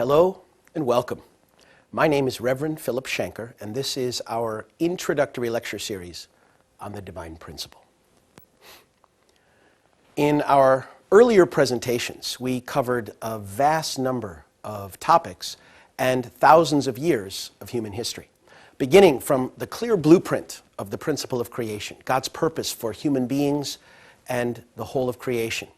Hello and welcome. My name is Reverend Philip Schenker, and this is our introductory lecture series on the divine principle. In our earlier presentations, we covered a vast number of topics and thousands of years of human history, beginning from the clear blueprint of the principle of creation, God's purpose for human beings and the whole of creation.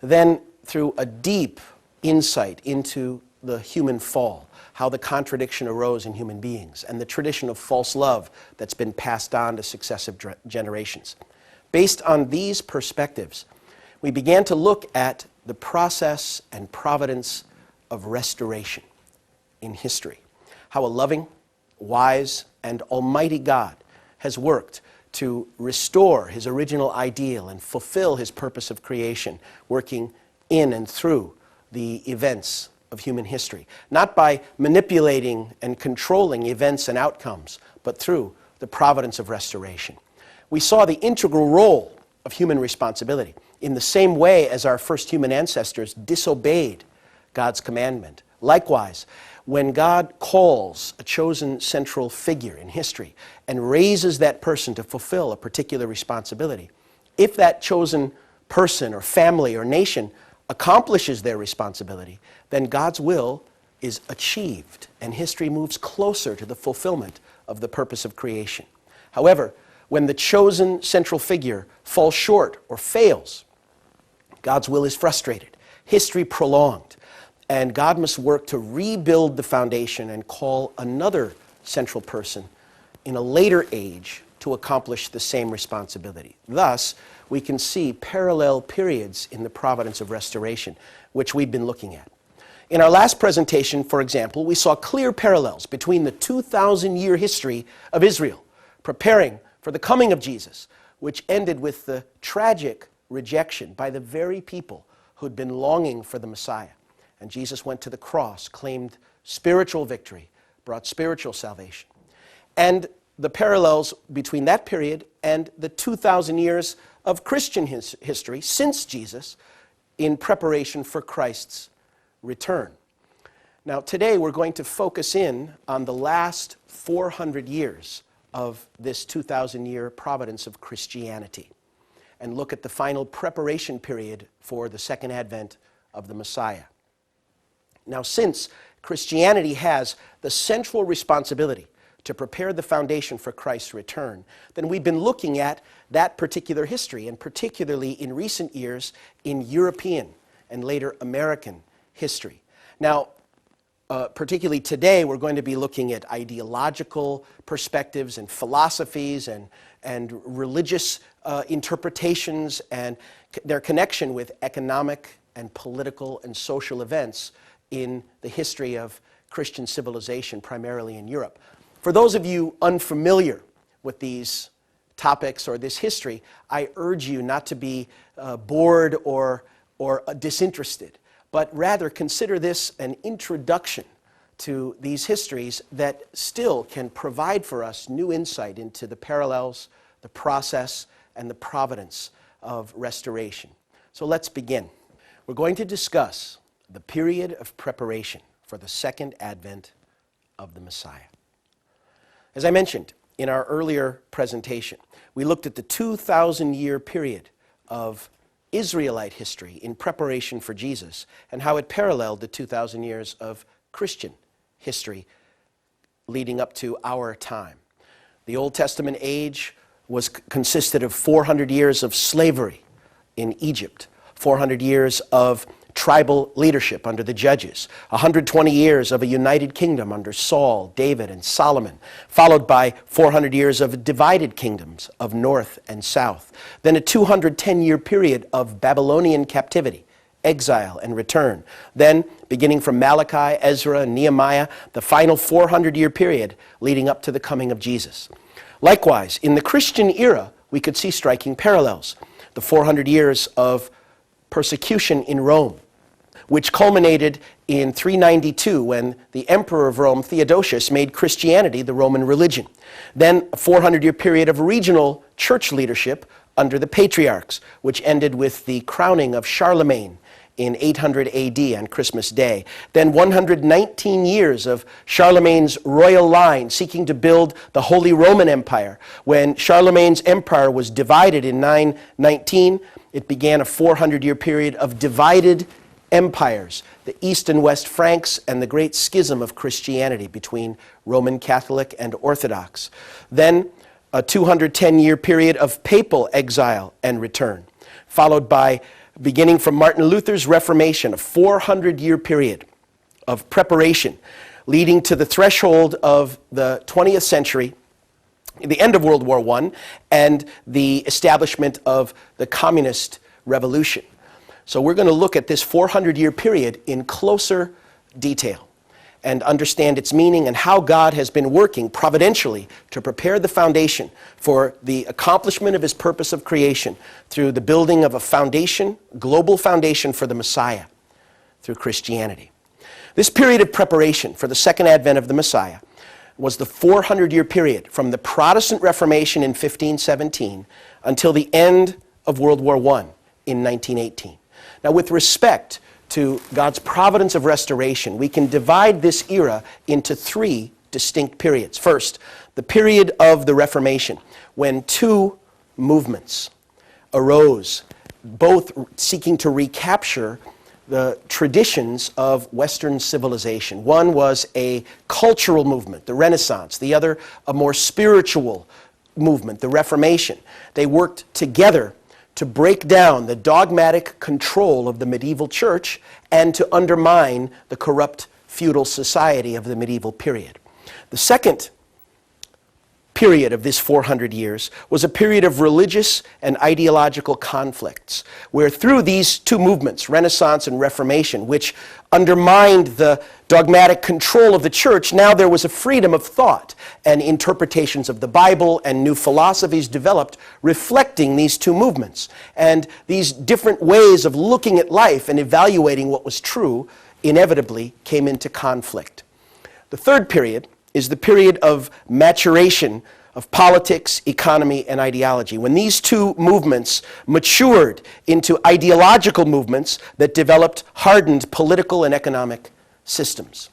Then through a deep insight into the human fall, how the contradiction arose in human beings, and the tradition of false love that's been passed on to successive generations. Based on these perspectives, we began to look at the process and providence of restoration in history, how a loving, wise, and almighty God has worked to restore his original ideal and fulfill his purpose of creation, working in and through the events of human history, not by manipulating and controlling events and outcomes, but through the providence of restoration. We saw the integral role of human responsibility in the same way as our first human ancestors disobeyed God's commandment. Likewise, when God calls a chosen central figure in history and raises that person to fulfill a particular responsibility, if that chosen person or family or nation accomplishes their responsibility, then God's will is achieved and history moves closer to the fulfillment of the purpose of creation. However, when the chosen central figure falls short or fails, God's will is frustrated, history prolonged, and God must work to rebuild the foundation and call another central person in a later age to accomplish the same responsibility. Thus, we can see parallel periods in the providence of restoration, which we've been looking at. In our last presentation, for example, we saw clear parallels between the 2,000-year history of Israel, preparing for the coming of Jesus, which ended with the tragic rejection by the very people who'd been longing for the Messiah. And Jesus went to the cross, claimed spiritual victory, brought spiritual salvation. And the parallels between that period and the 2,000 years of Christian history since Jesus in preparation for Christ's return. Now, today we're going to focus in on the last 400 years of this 2,000-year providence of Christianity and look at the final preparation period for the second advent of the Messiah. Now, since Christianity has the central responsibility to prepare the foundation for Christ's return, then we've been looking at that particular history, and particularly in recent years in European and later American history. Now, particularly today, we're going to be looking at ideological perspectives and philosophies and religious interpretations and their connection with economic and political and social events in the history of Christian civilization, primarily in Europe. For those of you unfamiliar with these topics or this history, I urge you not to be bored or disinterested, but rather consider this an introduction to these histories that still can provide for us new insight into the parallels, the process, and the providence of restoration. So let's begin. We're going to discuss the period of preparation for the second advent of the Messiah. As I mentioned in our earlier presentation, we looked at the 2,000-year period of Israelite history in preparation for Jesus and how it paralleled the 2,000 years of Christian history leading up to our time. The Old Testament age consisted of 400 years of slavery in Egypt, 400 years of tribal leadership under the judges, 120 years of a united kingdom under Saul, David, and Solomon, followed by 400 years of divided kingdoms of north and south. Then a 210-year period of Babylonian captivity, exile, and return. Then, beginning from Malachi, Ezra, and Nehemiah, the final 400-year period leading up to the coming of Jesus. Likewise, in the Christian era, we could see striking parallels. The 400 years of persecution in Rome, which culminated in 392 when the Emperor of Rome, Theodosius, made Christianity the Roman religion. Then a 400-year period of regional church leadership under the patriarchs, which ended with the crowning of Charlemagne in 800 AD on Christmas Day. Then 119 years of Charlemagne's royal line seeking to build the Holy Roman Empire. When Charlemagne's empire was divided in 919, it began a 400-year period of divided empires, the East and West Franks, and the great schism of Christianity between Roman Catholic and Orthodox. Then a 210-year period of papal exile and return, followed by, beginning from Martin Luther's Reformation, a 400-year period of preparation, leading to the threshold of the 20th century, the end of World War I, and the establishment of the communist revolution. So we're going to look at this 400-year period in closer detail and understand its meaning and how God has been working providentially to prepare the foundation for the accomplishment of his purpose of creation through the building of a foundation, global foundation for the Messiah through Christianity. This period of preparation for the second advent of the Messiah was the 400-year period from the Protestant Reformation in 1517 until the end of World War I in 1918. Now, with respect to God's providence of restoration, we can divide this era into three distinct periods. First, the period of the Reformation, when two movements arose, both seeking to recapture the traditions of Western civilization. One was a cultural movement, the Renaissance; the other, a more spiritual movement, the Reformation. They worked together to break down the dogmatic control of the medieval church and to undermine the corrupt feudal society of the medieval period. The second period of this 400 years was a period of religious and ideological conflicts, where through these two movements, Renaissance and Reformation, which undermined the dogmatic control of the church, now there was a freedom of thought and interpretations of the Bible, and new philosophies developed reflecting these two movements. And these different ways of looking at life and evaluating what was true inevitably came into conflict. The third period is the period of maturation of politics, economy, and ideology, when these two movements matured into ideological movements that developed hardened political and economic systems.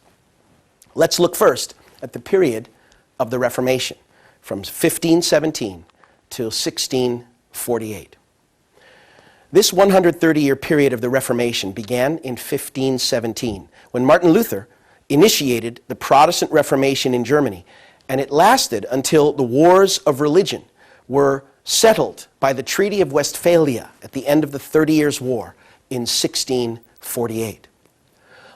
Let's look first at the period of the Reformation, from 1517 to 1648. This 130-year period of the Reformation began in 1517, when Martin Luther initiated the Protestant Reformation in Germany, and it lasted until the wars of religion were settled by the Treaty of Westphalia at the end of the 30 Years' War in 1648.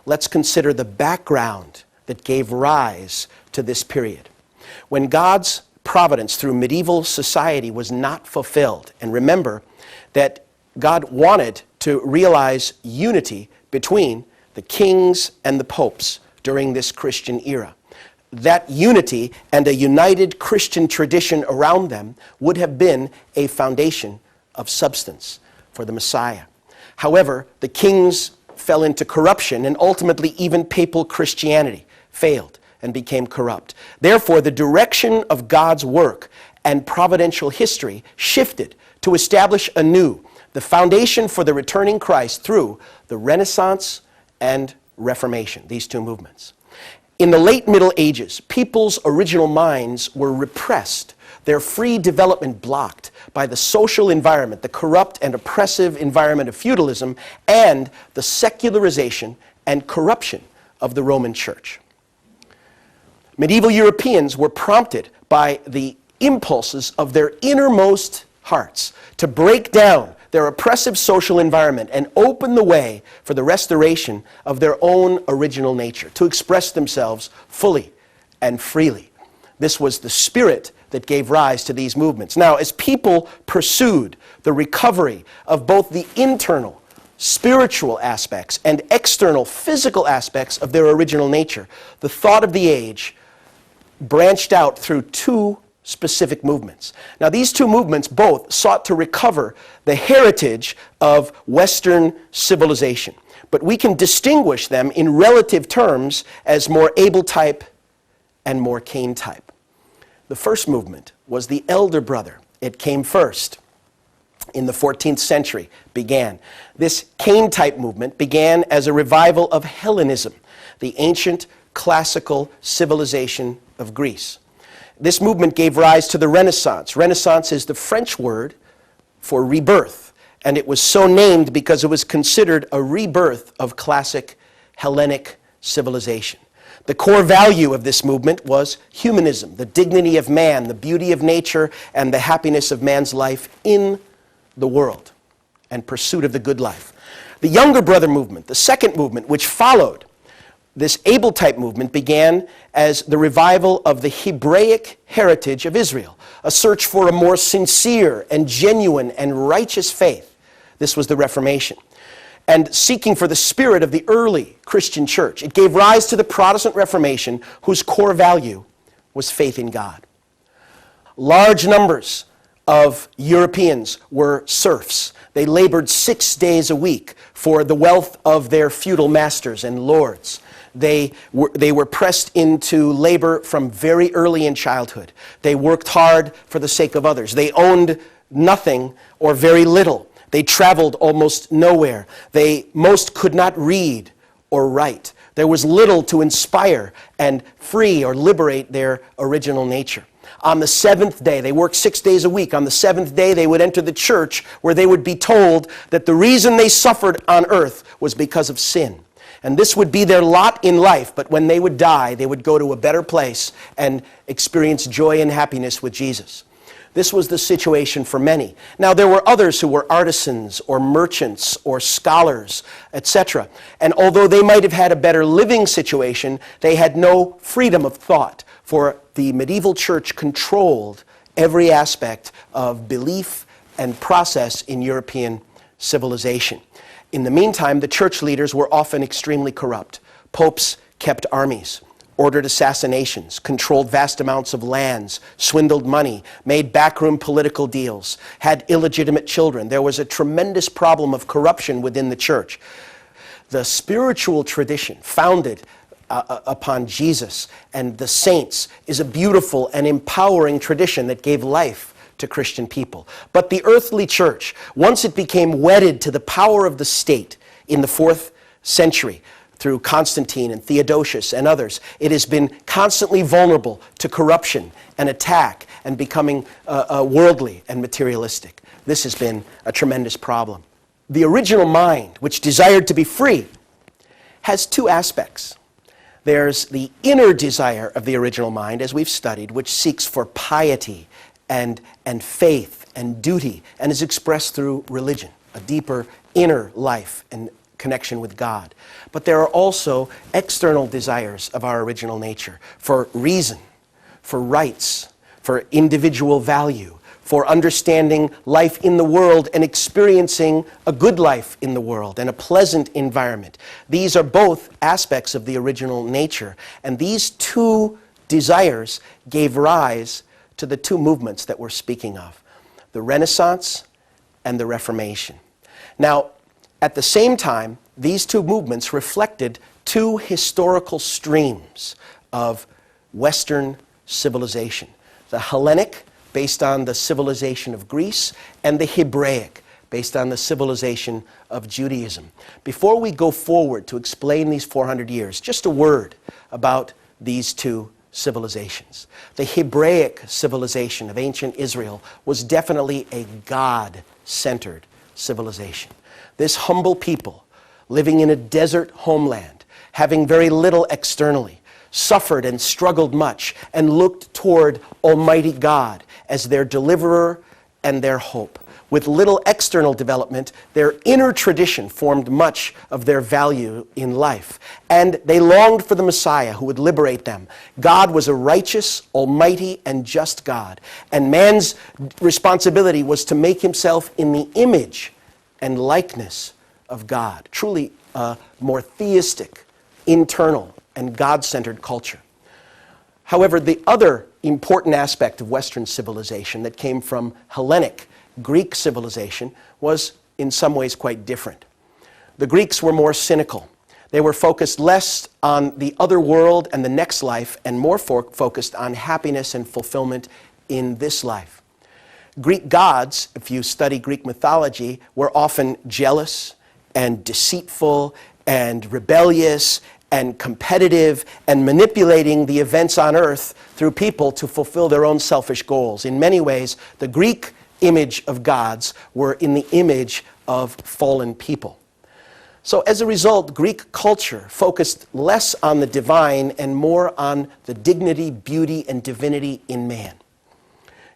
Let's consider the background that gave rise to this period, when God's providence through medieval society was not fulfilled. And remember that God wanted to realize unity between the kings and the popes during this Christian era. That unity and a united Christian tradition around them would have been a foundation of substance for the Messiah. However, the kings fell into corruption, and ultimately even papal Christianity failed and became corrupt. Therefore, the direction of God's work and providential history shifted to establish anew the foundation for the returning Christ through the Renaissance and Reformation, these two movements. In the late Middle Ages, people's original minds were repressed, their free development blocked by the social environment, the corrupt and oppressive environment of feudalism, and the secularization and corruption of the Roman Church. Medieval Europeans were prompted by the impulses of their innermost hearts to break down their oppressive social environment and open the way for the restoration of their own original nature, to express themselves fully and freely. This was the spirit that gave rise to these movements. Now, as people pursued the recovery of both the internal spiritual aspects and external physical aspects of their original nature, the thought of the age branched out through two specific movements. Now, these two movements both sought to recover the heritage of Western civilization, but we can distinguish them in relative terms as more Abel type and more Cain type. The first movement was the elder brother. It came first. in the 14th century began. This Cain-type movement began as a revival of Hellenism, the ancient classical civilization of Greece. This movement gave rise to the Renaissance. Renaissance is the French word for rebirth, and it was so named because it was considered a rebirth of classic Hellenic civilization. The core value of this movement was humanism, the dignity of man, the beauty of nature, and the happiness of man's life in the world, and pursuit of the good life. The Younger Brother movement, the second movement, which followed this Abel-type movement, began as the revival of the Hebraic heritage of Israel, a search for a more sincere and genuine and righteous faith. This was the Reformation. And seeking for the spirit of the early Christian church. It gave rise to the Protestant Reformation, whose core value was faith in God. Large numbers of Europeans were serfs. They labored 6 days a week for the wealth of their feudal masters and lords. They were pressed into labor from very early in childhood. They worked hard for the sake of others. They owned nothing or very little. They traveled almost nowhere. Most could not read or write. There was little to inspire and free or liberate their original nature. On the seventh day, they worked 6 days a week. On the seventh day, they would enter the church where they would be told that the reason they suffered on earth was because of sin. And this would be their lot in life, but when they would die, they would go to a better place and experience joy and happiness with Jesus. This was the situation for many. Now, there were others who were artisans or merchants or scholars, etc. And although they might have had a better living situation, they had no freedom of thought, for the medieval church controlled every aspect of belief and process in European civilization. In the meantime, the church leaders were often extremely corrupt. Popes kept armies, ordered assassinations, controlled vast amounts of lands, swindled money, made backroom political deals, had illegitimate children. There was a tremendous problem of corruption within the church. The spiritual tradition founded upon Jesus and the saints is a beautiful and empowering tradition that gave life to Christian people. But the earthly church, once it became wedded to the power of the state in the 4th century, through Constantine and Theodosius and others, it has been constantly vulnerable to corruption and attack and becoming worldly and materialistic. This has been a tremendous problem. The original mind, which desired to be free, has two aspects. There's the inner desire of the original mind, as we've studied, which seeks for piety and faith and duty, and is expressed through religion, a deeper inner life and connection with God. But there are also external desires of our original nature for reason, for rights, for individual value, for understanding life in the world and experiencing a good life in the world and a pleasant environment. These are both aspects of the original nature, and these two desires gave rise to the two movements that we're speaking of, the Renaissance and the Reformation. Now, at the same time, these two movements reflected two historical streams of Western civilization. The Hellenic, based on the civilization of Greece, and the Hebraic, based on the civilization of Judaism. Before we go forward to explain these 400 years, just a word about these two civilizations. The Hebraic civilization of ancient Israel was definitely a God-centered civilization. This humble people, living in a desert homeland, having very little externally, suffered and struggled much and looked toward Almighty God as their deliverer and their hope. With little external development, their inner tradition formed much of their value in life. And they longed for the Messiah who would liberate them. God was a righteous, almighty, and just God. And man's responsibility was to make himself in the image and likeness of God. Truly a more theistic, internal, and God-centered culture. However, the other important aspect of Western civilization that came from Hellenic Greek civilization was in some ways quite different. The Greeks were more cynical. They were focused less on the other world and the next life and more focused on happiness and fulfillment in this life. Greek gods, if you study Greek mythology, were often jealous and deceitful and rebellious and competitive and manipulating the events on earth through people to fulfill their own selfish goals. In many ways, the Greek image of gods were in the image of fallen people. So as a result, Greek culture focused less on the divine and more on the dignity, beauty, and divinity in man.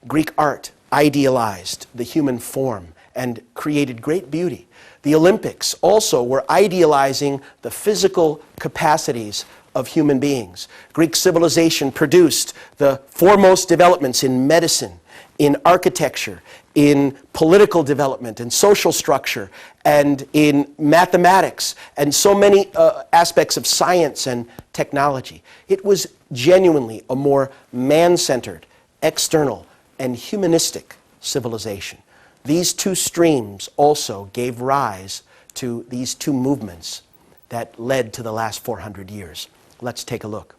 Greek art idealized the human form and created great beauty. The Olympics also were idealizing the physical capacities of human beings. Greek civilization produced the foremost developments in medicine, in architecture, in political development, in social structure, and in mathematics, and so many aspects of science and technology. It was genuinely a more man-centered, external, and humanistic civilization. These two streams also gave rise to these two movements that led to the last 400 years. Let's take a look.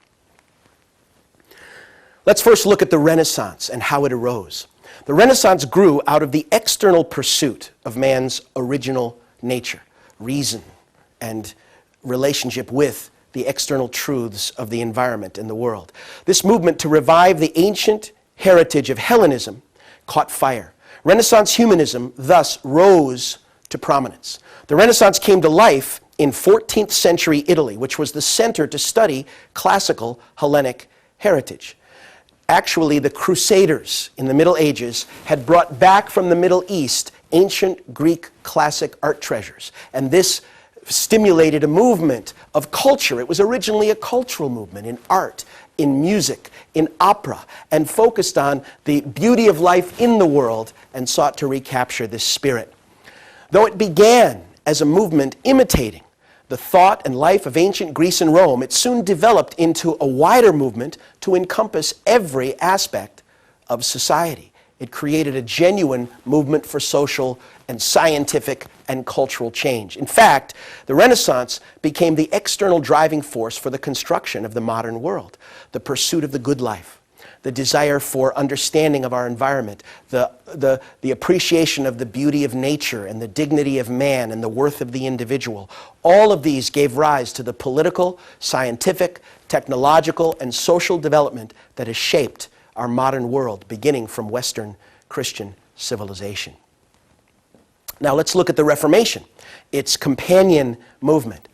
Let's first look at the Renaissance and how it arose. The Renaissance grew out of the external pursuit of man's original nature, reason, and relationship with the external truths of the environment and the world. This movement to revive the ancient heritage of Hellenism caught fire. Renaissance humanism thus rose to prominence. The Renaissance came to life in 14th century Italy, which was the center to study classical Hellenic heritage. Actually, the Crusaders in the Middle Ages had brought back from the Middle East ancient Greek classic art treasures, and this stimulated a movement of culture. It was originally a cultural movement in art, in music, in opera, and focused on the beauty of life in the world and sought to recapture this spirit. Though it began as a movement imitating the thought and life of ancient Greece and Rome, it soon developed into a wider movement to encompass every aspect of society. It created a genuine movement for social and scientific and cultural change. In fact, the Renaissance became the external driving force for the construction of the modern world, the pursuit of the good life, the desire for understanding of our environment, the appreciation of the beauty of nature and the dignity of man and the worth of the individual. All of these gave rise to the political, scientific, technological, and social development that has shaped our modern world, beginning from Western Christian civilization. Now let's look at the Reformation, its companion movement.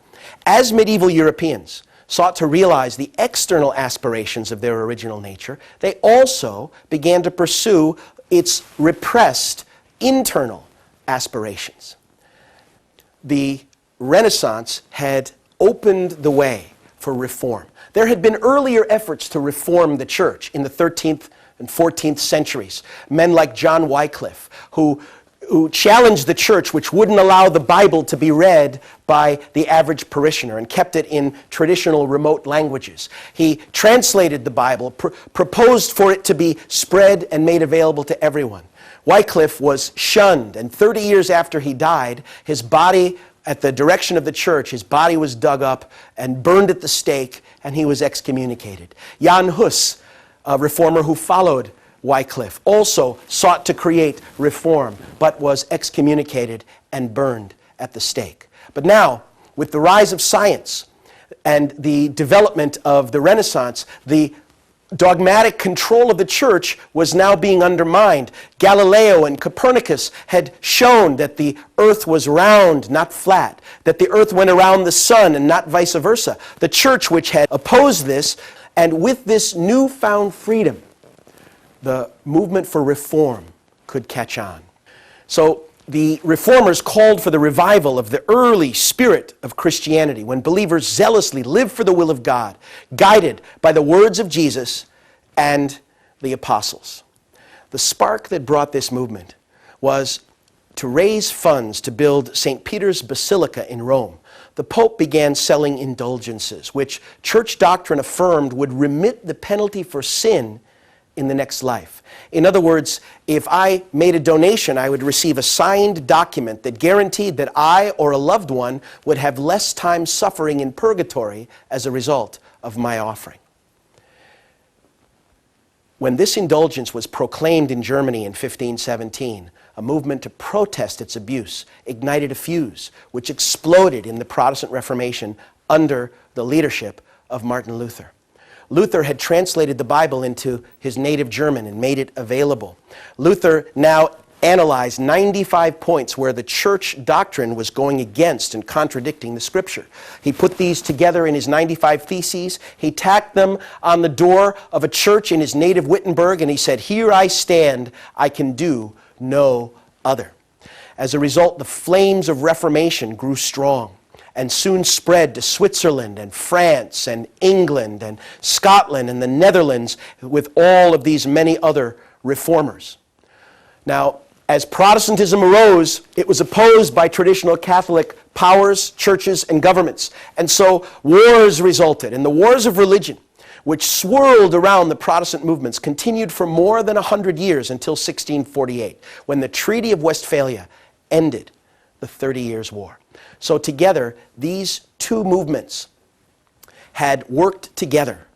As medieval Europeans sought to realize the external aspirations of their original nature, they also began to pursue its repressed internal aspirations. The Renaissance had opened the way for reform. There had been earlier efforts to reform the church in the 13th and 14th centuries. Men like John Wycliffe, who challenged the church, which wouldn't allow the Bible to be read by the average parishioner and kept it in traditional remote languages. He translated the Bible, proposed for it to be spread and made available to everyone. Wycliffe was shunned, and 30 years after he died, his body, at the direction of the church, his body was dug up and burned at the stake, and he was excommunicated. Jan Hus, a reformer who followed Wycliffe, also sought to create reform, but was excommunicated and burned at the stake. But now, with the rise of science and the development of the Renaissance, the dogmatic control of the church was now being undermined. Galileo and Copernicus had shown that the earth was round, not flat, that the earth went around the sun and not vice versa. The church, which had opposed this, and with this newfound freedom, the movement for reform could catch on. So the reformers called for the revival of the early spirit of Christianity, when believers zealously lived for the will of God, guided by the words of Jesus and the apostles. The spark that brought this movement was to raise funds to build St. Peter's Basilica in Rome. The Pope began selling indulgences, which church doctrine affirmed would remit the penalty for sin in the next life. In other words, if I made a donation, I would receive a signed document that guaranteed that I or a loved one would have less time suffering in purgatory as a result of my offering. When this indulgence was proclaimed in Germany in 1517, a movement to protest its abuse ignited a fuse which exploded in the Protestant Reformation under the leadership of Martin Luther. Luther had translated the Bible into his native German and made it available. Luther now analyzed 95 points where the church doctrine was going against and contradicting the Scripture. He put these together in his 95 Theses. He tacked them on the door of a church in his native Wittenberg, and he said, "Here I stand, I can do no other." As a result, the flames of Reformation grew strong and soon spread to Switzerland and France and England and Scotland and the Netherlands with all of these many other reformers. Now, as Protestantism arose, it was opposed by traditional Catholic powers, churches, and governments. And so wars resulted, and the wars of religion, which swirled around the Protestant movements, continued for more than 100 years until 1648, when the Treaty of Westphalia ended the 30 Years' War. So together, these two movements had worked together.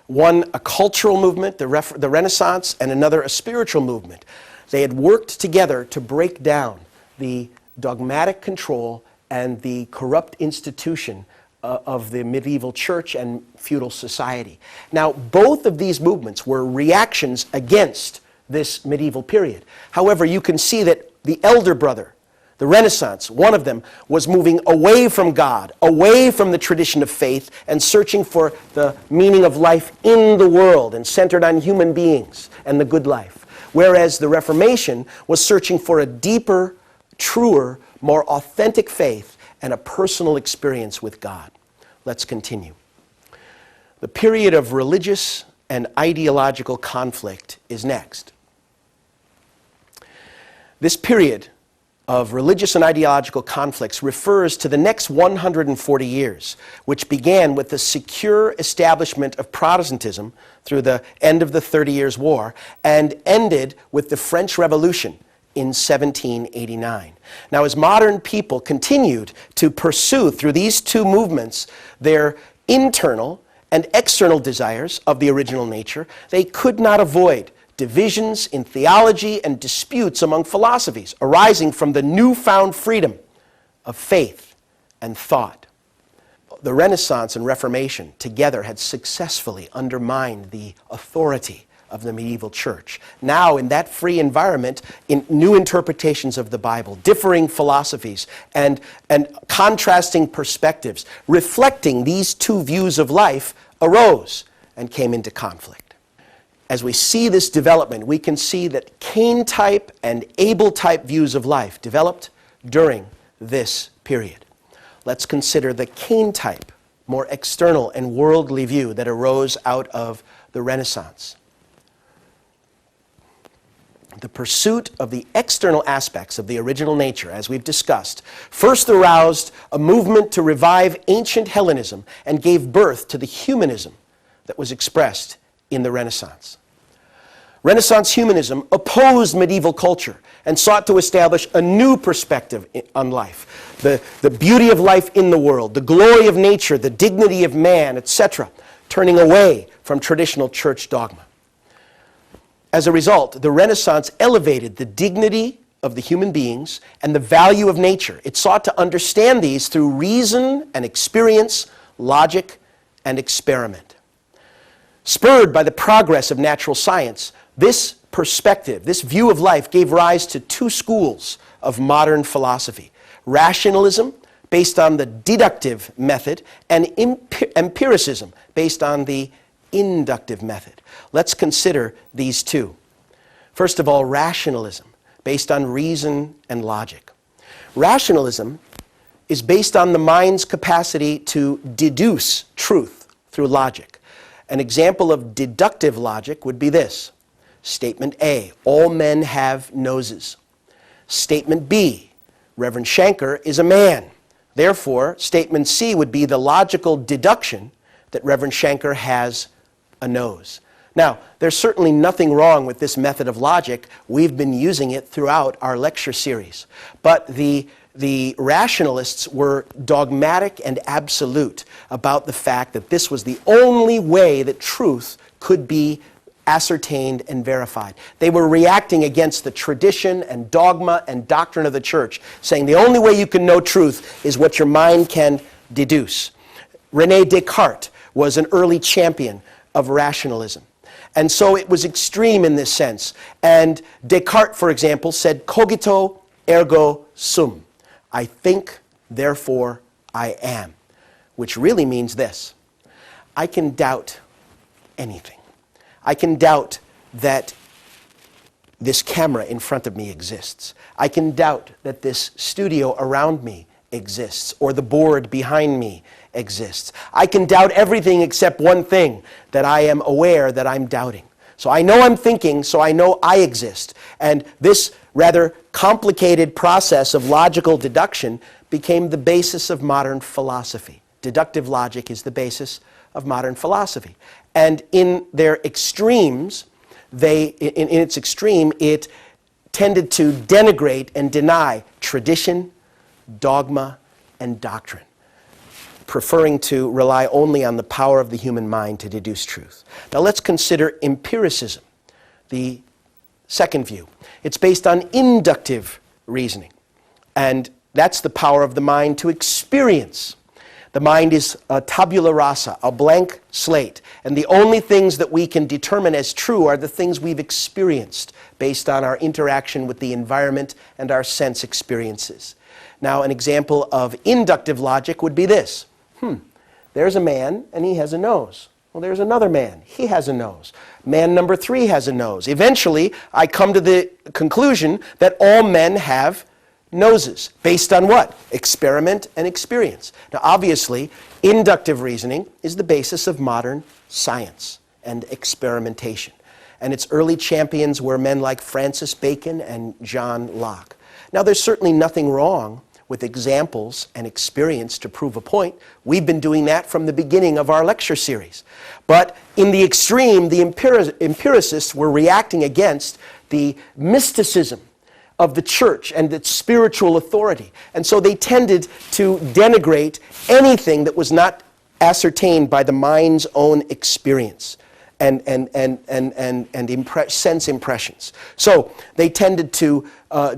One, a cultural movement, the Renaissance, and another, a spiritual movement. They had worked together to break down the dogmatic control and the corrupt institution of the medieval church and feudal society. Now, both of these movements were reactions against this medieval period. However, you can see that the elder brother, the Renaissance, one of them, was moving away from God, away from the tradition of faith, and searching for the meaning of life in the world and centered on human beings and the good life. Whereas the Reformation was searching for a deeper, truer, more authentic faith and a personal experience with God. Let's continue. The period of religious and ideological conflict is next. This period of religious and ideological conflicts refers to the next 140 years, which began with the secure establishment of Protestantism through the end of the 30 Years' War and ended with the French Revolution in 1789. Now, as modern people continued to pursue through these two movements their internal and external desires of the original nature, they could not avoid divisions in theology and disputes among philosophies arising from the newfound freedom of faith and thought. The Renaissance and Reformation together had successfully undermined the authority of the medieval church. Now, in that free environment, in new interpretations of the Bible, differing philosophies, and contrasting perspectives, reflecting these two views of life, arose and came into conflict. As we see this development, we can see that Cain-type and Abel-type views of life developed during this period. Let's consider the Cain-type, more external and worldly view that arose out of the Renaissance. The pursuit of the external aspects of the original nature, as we've discussed, first aroused a movement to revive ancient Hellenism and gave birth to the humanism that was expressed in the Renaissance. Renaissance humanism opposed medieval culture and sought to establish a new perspective on life. The beauty of life in the world, the glory of nature, the dignity of man, etc., turning away from traditional church dogma. As a result, the Renaissance elevated the dignity of the human beings and the value of nature. It sought to understand these through reason and experience, logic and experiment. Spurred by the progress of natural science, this perspective, this view of life gave rise to two schools of modern philosophy: rationalism, based on the deductive method, and empiricism, based on the inductive method. Let's consider these two. First of all, rationalism, based on reason and logic. Rationalism is based on the mind's capacity to deduce truth through logic. An example of deductive logic would be this. Statement A, all men have noses. Statement B, Reverend Shanker is a man. Therefore, statement C would be the logical deduction that Reverend Shanker has a nose. Now, there's certainly nothing wrong with this method of logic. We've been using it throughout our lecture series. But the rationalists were dogmatic and absolute about the fact that this was the only way that truth could be ascertained and verified. They were reacting against the tradition and dogma and doctrine of the church, saying the only way you can know truth is what your mind can deduce. René Descartes was an early champion of rationalism. And so it was extreme in this sense. And Descartes, for example, said, cogito ergo sum. I think, therefore I am. Which really means this: I can doubt anything. I can doubt that this camera in front of me exists. I can doubt that this studio around me exists, or the board behind me exists. I can doubt everything except one thing, that I am aware that I'm doubting. So I know I'm thinking, so I know I exist. And this rather complicated process of logical deduction became the basis of modern philosophy. Deductive logic is the basis of modern philosophy. And in their extremes, in its extreme, it tended to denigrate and deny tradition, dogma, and doctrine, preferring to rely only on the power of the human mind to deduce truth. Now let's consider empiricism, the second view. It's based on inductive reasoning, and that's the power of the mind to experience. The mind is a tabula rasa, a blank slate, and the only things that we can determine as true are the things we've experienced based on our interaction with the environment and our sense experiences. Now, an example of inductive logic would be this. There's a man, and he has a nose. Well, there's another man. He has a nose. Man number 3 has a nose. Eventually, I come to the conclusion that all men have noses. Based on what? Experiment and experience. Now, obviously, inductive reasoning is the basis of modern science and experimentation. And its early champions were men like Francis Bacon and John Locke. Now, there's certainly nothing wrong with examples and experience to prove a point. We've been doing that from the beginning of our lecture series. But in the extreme, the empiricists were reacting against the mysticism of the church and its spiritual authority. And so they tended to denigrate anything that was not ascertained by the mind's own experience and sense impressions. So they tended to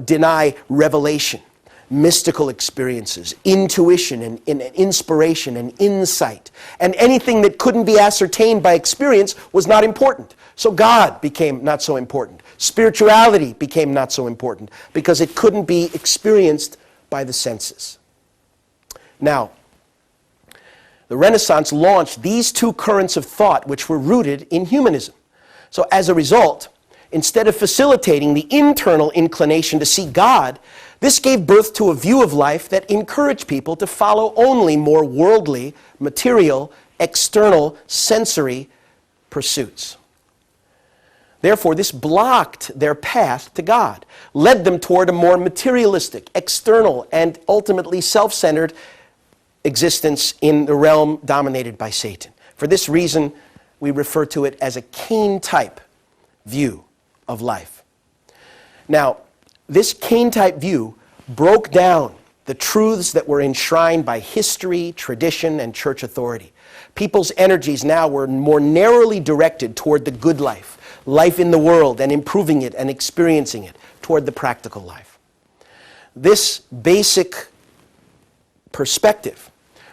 deny revelation, mystical experiences, intuition and inspiration and insight. And anything that couldn't be ascertained by experience was not important. So God became not so important. Spirituality became not so important because it couldn't be experienced by the senses. Now, the Renaissance launched these two currents of thought which were rooted in humanism. So as a result, instead of facilitating the internal inclination to see God, this gave birth to a view of life that encouraged people to follow only more worldly, material, external, sensory pursuits. Therefore, this blocked their path to God, led them toward a more materialistic, external, and ultimately self-centered existence in the realm dominated by Satan. For this reason, we refer to it as a Cain-type view of life. Now, this Cain-type view broke down the truths that were enshrined by history, tradition, and church authority. People's energies now were more narrowly directed toward the good life, life in the world, and improving it and experiencing it, toward the practical life. This basic perspective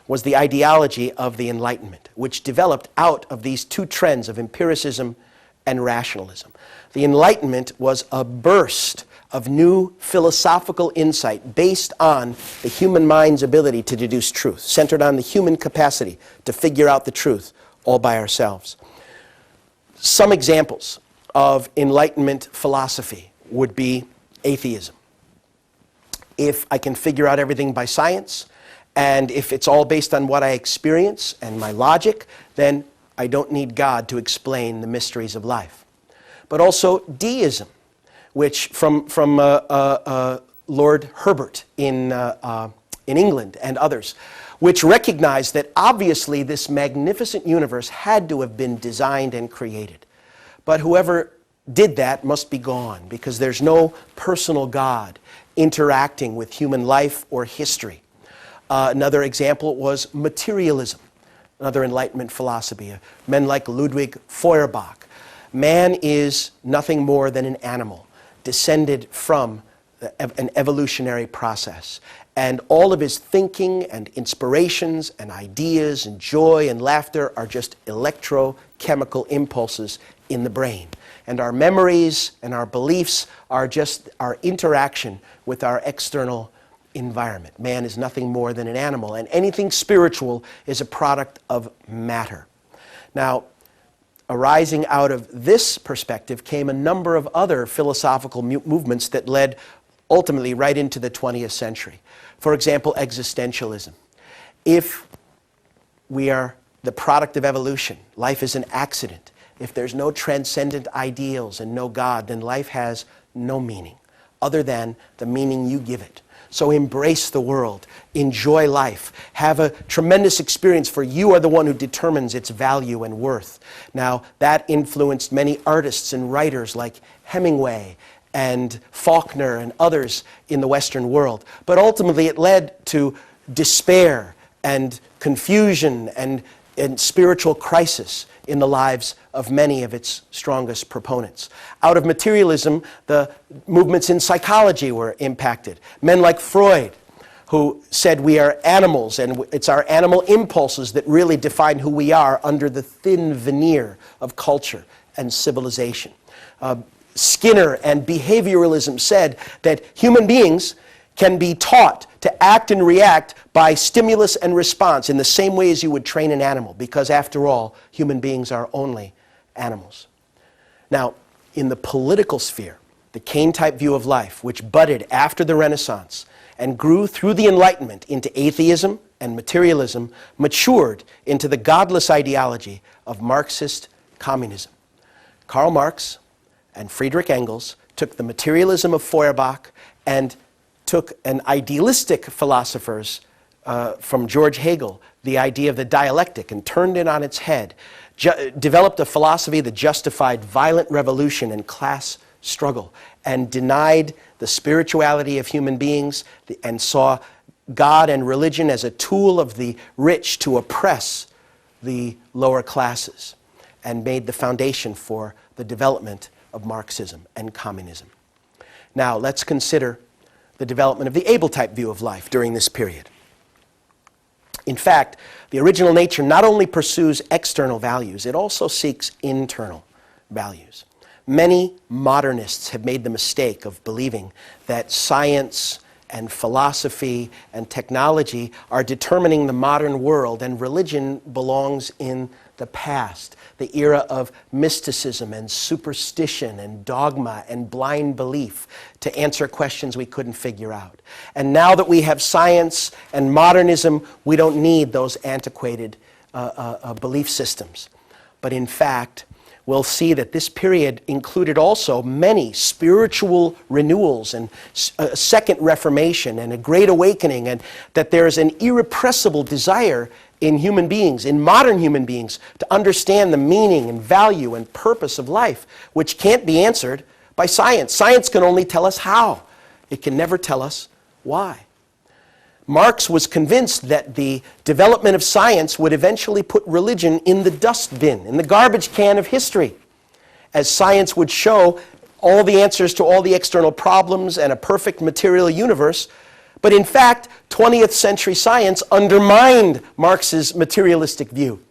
was the ideology of the Enlightenment, which developed out of these two trends of empiricism and rationalism. The Enlightenment was a burst of new philosophical insight based on the human mind's ability to deduce truth, centered on the human capacity to figure out the truth all by ourselves. Some examples of Enlightenment philosophy would be atheism. If I can figure out everything by science, and if it's all based on what I experience and my logic, then I don't need God to explain the mysteries of life. But also deism, which from Lord Herbert in England and others, which recognized that obviously this magnificent universe had to have been designed and created. But whoever did that must be gone because there's no personal God interacting with human life or history. Another example was materialism, another Enlightenment philosophy. Men like Ludwig Feuerbach Man is nothing more than an animal, descended from an evolutionary process. And all of his thinking and inspirations and ideas and joy and laughter are just electrochemical impulses in the brain. And our memories and our beliefs are just our interaction with our external environment. Man is nothing more than an animal, and anything spiritual is a product of matter. Now, arising out of this perspective came a number of other philosophical movements that led ultimately right into the 20th century. For example, existentialism. If we are the product of evolution, life is an accident. If there's no transcendent ideals and no God, then life has no meaning other than the meaning you give it. So embrace the world, enjoy life, have a tremendous experience, for you are the one who determines its value and worth. Now, that influenced many artists and writers like Hemingway and Faulkner and others in the Western world. But ultimately it led to despair and confusion and spiritual crisis in the lives of many of its strongest proponents. Out of materialism, the movements in psychology were impacted. Men like Freud, who said we are animals and it's our animal impulses that really define who we are under the thin veneer of culture and civilization. Skinner and behavioralism said that human beings can be taught to act and react by stimulus and response in the same way as you would train an animal, because after all, human beings are only animals. Now, in the political sphere, the Kane-type view of life, which budded after the Renaissance and grew through the Enlightenment into atheism and materialism, matured into the godless ideology of Marxist communism. Karl Marx and Friedrich Engels took the materialism of Feuerbach and took an idealistic philosophers from George Hegel, the idea of the dialectic, and turned it on its head, developed a philosophy that justified violent revolution and class struggle, and denied the spirituality of human beings and saw God and religion as a tool of the rich to oppress the lower classes, and made the foundation for the development of Marxism and communism. Now, let's consider the development of the Abel-type view of life during this period. In fact, the original nature not only pursues external values, it also seeks internal values. Many modernists have made the mistake of believing that science and philosophy and technology are determining the modern world, and religion belongs in the past, the era of mysticism and superstition and dogma and blind belief to answer questions we couldn't figure out. And now that we have science and modernism, we don't need those antiquated belief systems. But in fact, we'll see that this period included also many spiritual renewals and a second reformation and a great awakening, and that there is an irrepressible desire in human beings, in modern human beings, to understand the meaning and value and purpose of life, which can't be answered by science. Science can only tell us how. It can never tell us why. Marx was convinced that the development of science would eventually put religion in the dustbin, in the garbage can of history, as science would show all the answers to all the external problems and a perfect material universe. But in fact, 20th century science undermined Marx's materialistic view.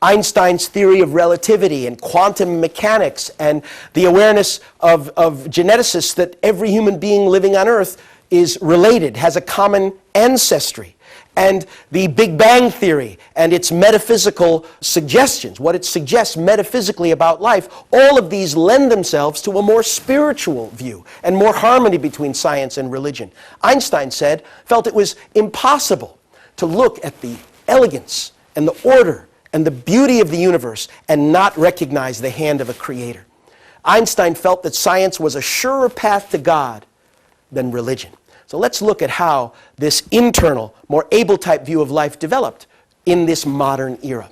Einstein's theory of relativity and quantum mechanics and the awareness of geneticists that every human being living on Earth is related, has a common ancestry, and the Big Bang Theory and its metaphysical suggestions, what it suggests metaphysically about life, all of these lend themselves to a more spiritual view and more harmony between science and religion. Einstein felt it was impossible to look at the elegance and the order and the beauty of the universe and not recognize the hand of a creator. Einstein felt that science was a surer path to God than religion. So let's look at how this internal, more Abel-type view of life developed in this modern era.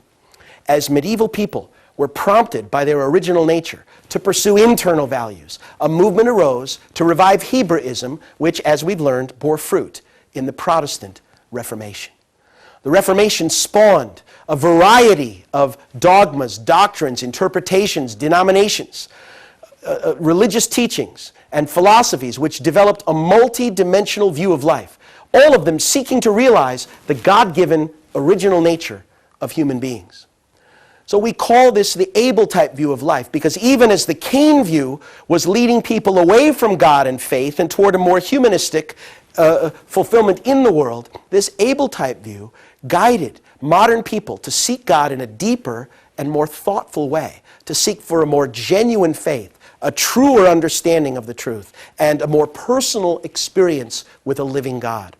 As medieval people were prompted by their original nature to pursue internal values, a movement arose to revive Hebraism, which, as we've learned, bore fruit in the Protestant Reformation. The Reformation spawned a variety of dogmas, doctrines, interpretations, denominations, religious teachings, and philosophies which developed a multi-dimensional view of life, all of them seeking to realize the God-given original nature of human beings. So we call this the Abel-type view of life, because even as the Cain view was leading people away from God and faith and toward a more humanistic fulfillment in the world, this Abel-type view guided modern people to seek God in a deeper and more thoughtful way, to seek for a more genuine faith, a truer understanding of the truth, and a more personal experience with a living God.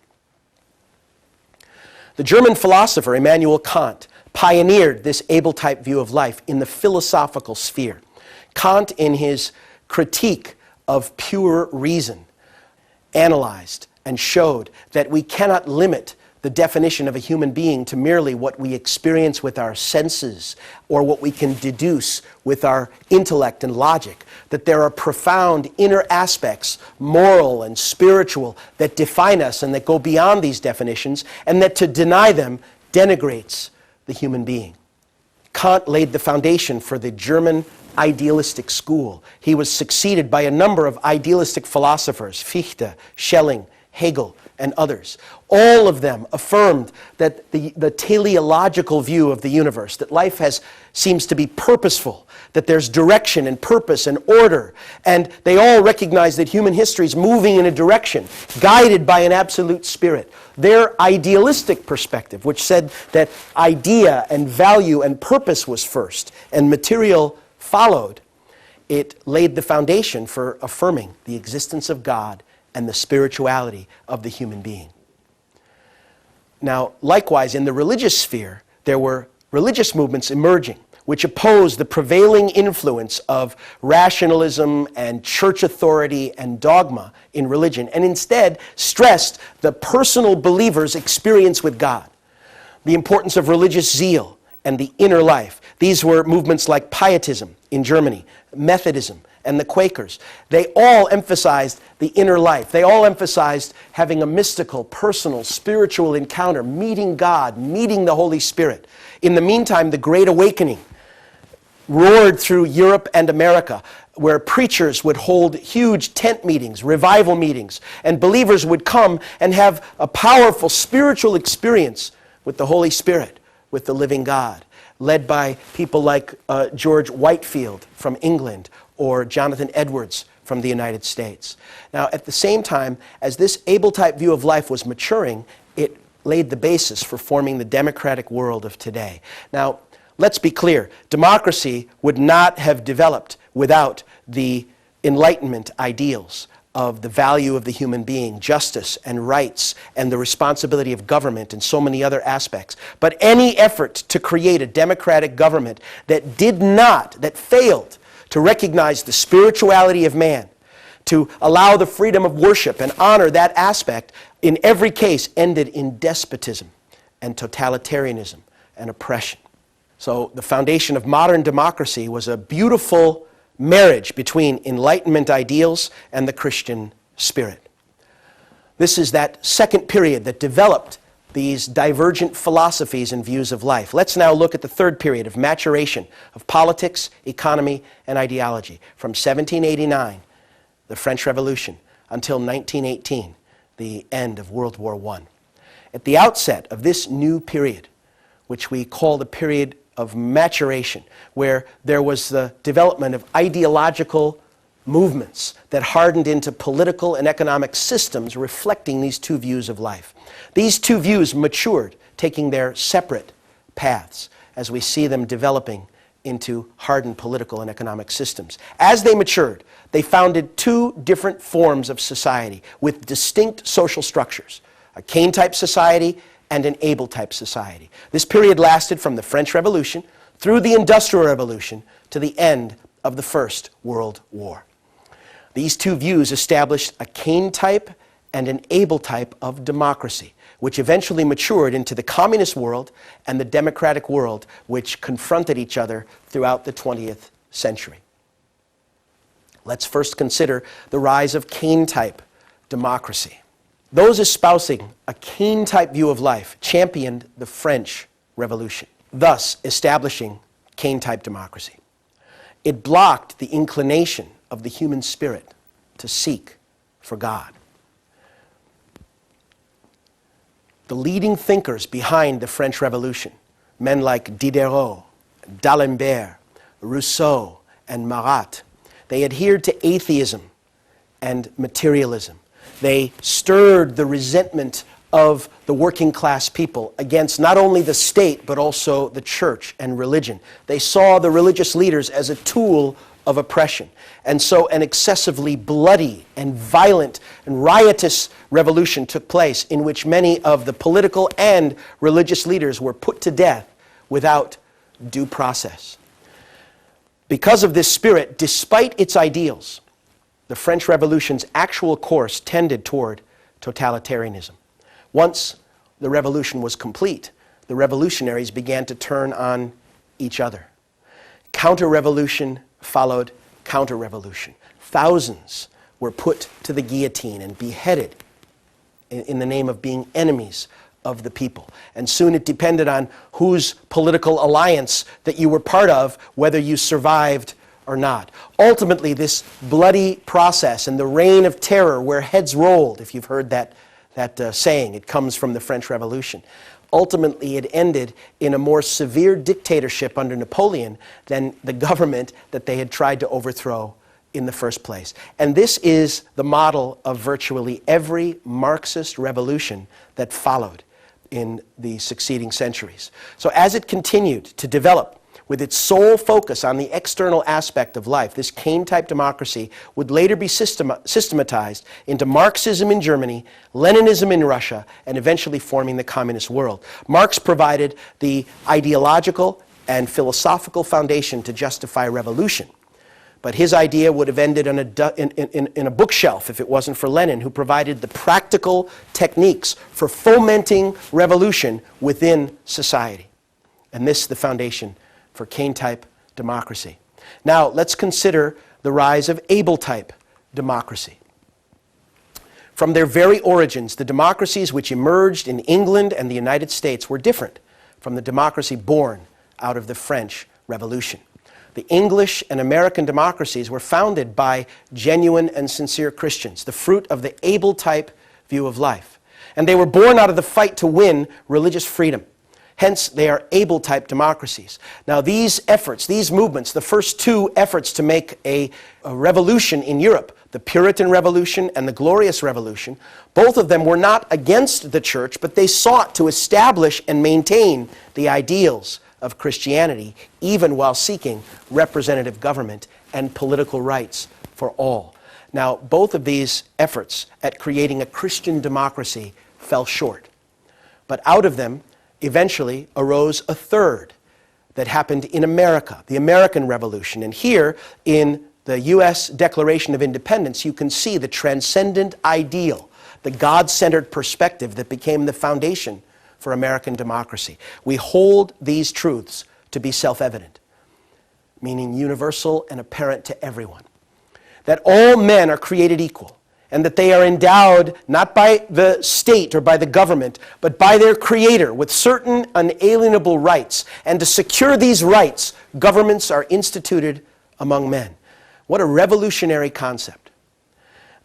The German philosopher Immanuel Kant pioneered this Abel-type view of life in the philosophical sphere. Kant, in his critique of pure reason, analyzed and showed that we cannot limit the definition of a human being to merely what we experience with our senses or what we can deduce with our intellect and logic, that there are profound inner aspects, moral and spiritual, that define us and that go beyond these definitions, and that to deny them denigrates the human being. Kant laid the foundation for the German idealistic school. He was succeeded by a number of idealistic philosophers, Fichte, Schelling, Hegel, and others. All of them affirmed that the teleological view of the universe, that life seems to be purposeful, that there's direction and purpose and order, and they all recognize that human history is moving in a direction, guided by an absolute spirit. Their idealistic perspective, which said that idea and value and purpose was first, and material followed, it laid the foundation for affirming the existence of God and the spirituality of the human being. Now, likewise, in the religious sphere, there were religious movements emerging which opposed the prevailing influence of rationalism and church authority and dogma in religion, and instead stressed the personal believer's experience with God, the importance of religious zeal and the inner life. These were movements like Pietism in Germany, Methodism, and the Quakers. They all emphasized the inner life. They all emphasized having a mystical, personal, spiritual encounter, meeting God, meeting the Holy Spirit. In the meantime, the Great Awakening roared through Europe and America, where preachers would hold huge tent meetings, revival meetings, and believers would come and have a powerful spiritual experience with the Holy Spirit, with the living God, led by people like George Whitefield from England, or Jonathan Edwards from the United States. Now, at the same time, as this Abel-type view of life was maturing, it laid the basis for forming the democratic world of today. Now, let's be clear. Democracy would not have developed without the Enlightenment ideals of the value of the human being, justice and rights, and the responsibility of government, and so many other aspects. But any effort to create a democratic government that failed to recognize the spirituality of man, to allow the freedom of worship and honor that aspect, in every case ended in despotism and totalitarianism and oppression. So the foundation of modern democracy was a beautiful marriage between Enlightenment ideals and the Christian spirit. This is that second period that developed these divergent philosophies and views of life. Let's now look at the third period of maturation of politics, economy, and ideology, from 1789, the French Revolution, until 1918, the end of World War I. At the outset of this new period, which we call the period of maturation, where there was the development of ideological movements that hardened into political and economic systems reflecting these two views of life. These two views matured, taking their separate paths as we see them developing into hardened political and economic systems. As they matured, they founded two different forms of society with distinct social structures, a Cain-type society and an Abel-type society. This period lasted from the French Revolution through the Industrial Revolution to the end of the First World War. These two views established a Cain-type and an Abel-type of democracy, which eventually matured into the communist world and the democratic world, which confronted each other throughout the 20th century. Let's first consider the rise of Cain-type democracy. Those espousing a Kane-type view of life championed the French Revolution, thus establishing Kane-type democracy. It blocked the inclination of the human spirit to seek for God. The leading thinkers behind the French Revolution, men like Diderot, D'Alembert, Rousseau, and Marat, they adhered to atheism and materialism. They stirred the resentment of the working class people against not only the state but also the church and religion. They saw the religious leaders as a tool of oppression. And so an excessively bloody and violent and riotous revolution took place in which many of the political and religious leaders were put to death without due process. Because of this spirit, despite its ideals, the French Revolution's actual course tended toward totalitarianism. Once the revolution was complete, the revolutionaries began to turn on each other. Counter-revolution followed counter-revolution. Thousands were put to the guillotine and beheaded in the name of being enemies of the people. And soon it depended on whose political alliance that you were part of, whether you survived or not. Ultimately, this bloody process and the reign of terror where heads rolled, if you've heard that saying, it comes from the French Revolution. Ultimately, it ended in a more severe dictatorship under Napoleon than the government that they had tried to overthrow in the first place. And this is the model of virtually every Marxist revolution that followed in the succeeding centuries. So as it continued to develop with its sole focus on the external aspect of life, this Kane-type democracy would later be systematized into Marxism in Germany, Leninism in Russia, and eventually forming the communist world. Marx provided the ideological and philosophical foundation to justify revolution. But his idea would have ended in a bookshelf if it wasn't for Lenin, who provided the practical techniques for fomenting revolution within society. And this is the foundation for Kane-type democracy. Now, let's consider the rise of Abel-type democracy. From their very origins, the democracies which emerged in England and the United States were different from the democracy born out of the French Revolution. The English and American democracies were founded by genuine and sincere Christians, the fruit of the Abel-type view of life. And they were born out of the fight to win religious freedom. Hence, they are Abel-type democracies. Now, these efforts, these movements, the first two efforts to make a revolution in Europe, the Puritan Revolution and the Glorious Revolution, both of them were not against the church, but they sought to establish and maintain the ideals of Christianity, even while seeking representative government and political rights for all. Now, both of these efforts at creating a Christian democracy fell short. But out of them, eventually arose a third that happened in America, the American Revolution. And here in the U.S. Declaration of Independence, you can see the transcendent ideal, the God-centered perspective that became the foundation for American democracy. We hold these truths to be self-evident, meaning universal and apparent to everyone. That all men are created equal, and that they are endowed not by the state or by the government, but by their Creator with certain unalienable rights. And to secure these rights, governments are instituted among men. What a revolutionary concept.